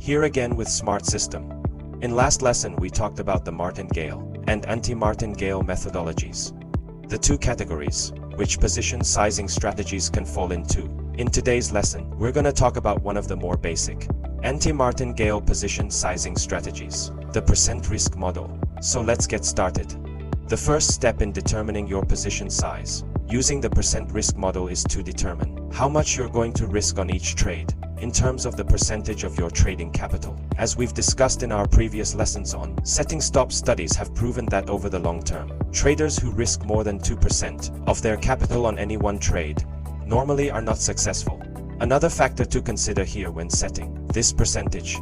Here again with Smart System. In last lesson we talked about the martingale and anti-martingale methodologies, the two categories which position sizing strategies can fall into. In today's lesson, we're going to talk about one of the more basic anti-martingale position sizing strategies, the percent risk model. So let's get started. The first step in determining your position size using the percent risk model is to determine how much you're going to risk on each trade in terms of the percentage of your trading capital. As we've discussed in our previous lessons on setting stop, studies have proven that over the long term, traders who risk more than 2% of their capital on any one trade normally are not successful. Another factor to consider here when setting this percentage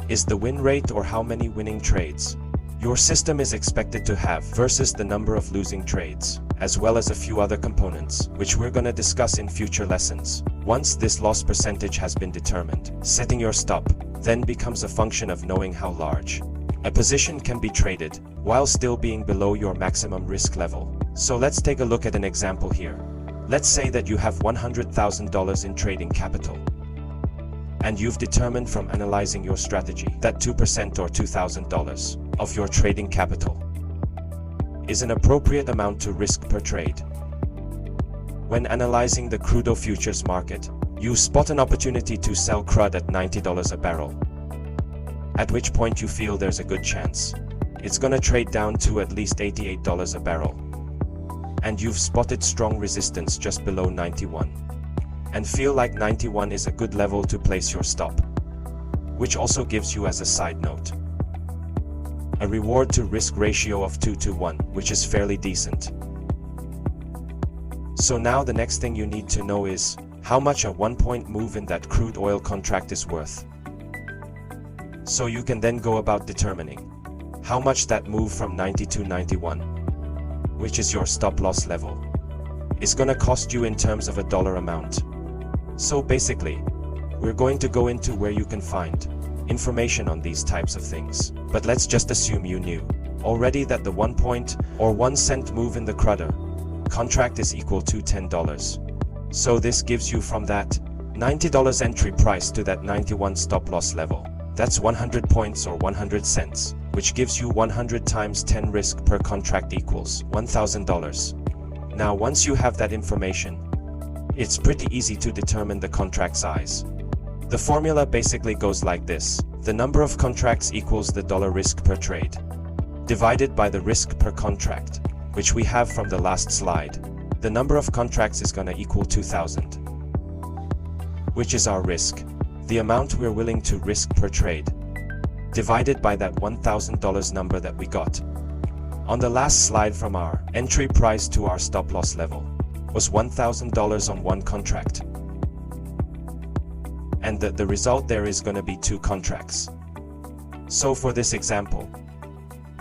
is the win rate, or how many winning trades your system is expected to have versus the number of losing trades, as well as a few other components, which we're going to discuss in future lessons. Once this loss percentage has been determined, setting your stop then becomes a function of knowing how large a position can be traded while still being below your maximum risk level. So let's take a look at an example here. Let's say that you have $100,000 in trading capital, and you've determined from analyzing your strategy that 2% or $2,000 of your trading capital is an appropriate amount to risk per trade. When analyzing the crude oil futures market, you spot an opportunity to sell crude at $90 a barrel, at which point you feel there's a good chance it's gonna trade down to at least $88 a barrel, and you've spotted strong resistance just below 91 and feel like 91 is a good level to place your stop, which also gives you, as a side note, a reward to risk ratio of 2:1, which is fairly decent. So now the next thing you need to know is how much a 1-point move in that crude oil contract is worth. So you can then go about determining how much that move from 90 to 91, which is your stop loss level, is gonna cost you in terms of a dollar amount. So basically, we're going to go into where you can find information on these types of things. But let's just assume you knew already that the 1 point or 1 cent move in the crude contract is equal to $10. So this gives you from that $90 entry price to that 91 stop loss level. That's 100 points or 100 cents, which gives you 100 times 10 risk per contract equals $1,000. Now once you have that information, it's pretty easy to determine the contract size. The formula basically goes like this: the number of contracts equals the dollar risk per trade, divided by the risk per contract, which we have from the last slide. The number of contracts is gonna equal 2,000, which is our risk, the amount we're willing to risk per trade, divided by that $1,000 number that we got on the last slide from our entry price to our stop loss level was $1,000 on one contract. And the result there is going to be 2 contracts. So for this example,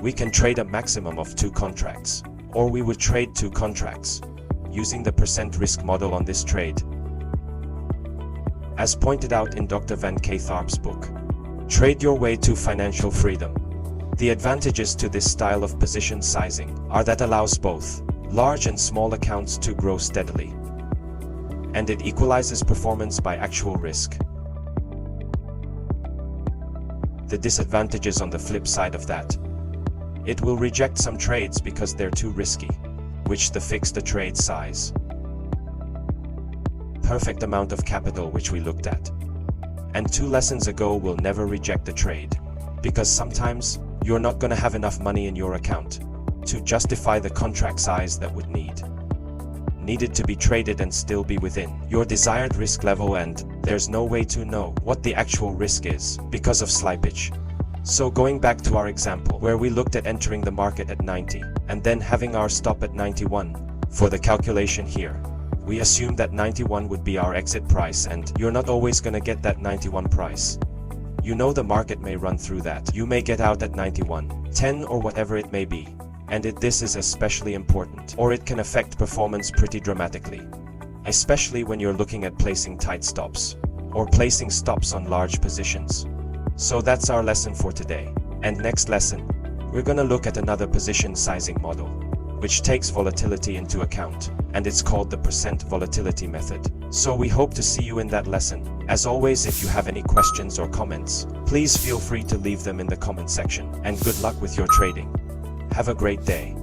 we can trade a maximum of 2 contracts, or we would trade 2 contracts using the percent risk model on this trade. As pointed out in Dr. Van Katharp's book, Trade Your Way to Financial Freedom, the advantages to this style of position sizing are that allows both large and small accounts to grow steadily, and it equalizes performance by actual risk. The disadvantages on the flip side of that: it will reject some trades because they're too risky, which the fixed trade size, perfect amount of capital, which we looked at, and 2 lessons ago, will never reject the trade, because sometimes you're not going to have enough money in your account to justify the contract size that would needed to be traded and still be within your desired risk level, and there's no way to know what the actual risk is because of slippage. So going back to our example where we looked at entering the market at 90 and then having our stop at 91, for the calculation here, we assume that 91 would be our exit price, and you're not always going to get that 91 price. You know, the market may run through that. You may get out at 91.10 or whatever it may be. And this is especially important, or it can affect performance pretty dramatically, especially when you're looking at placing tight stops or placing stops on large positions. So that's our lesson for today. And next lesson, we're going to look at another position sizing model, which takes volatility into account, and it's called the percent volatility method. So we hope to see you in that lesson. As always, if you have any questions or comments, please feel free to leave them in the comment section, and good luck with your trading. Have a great day.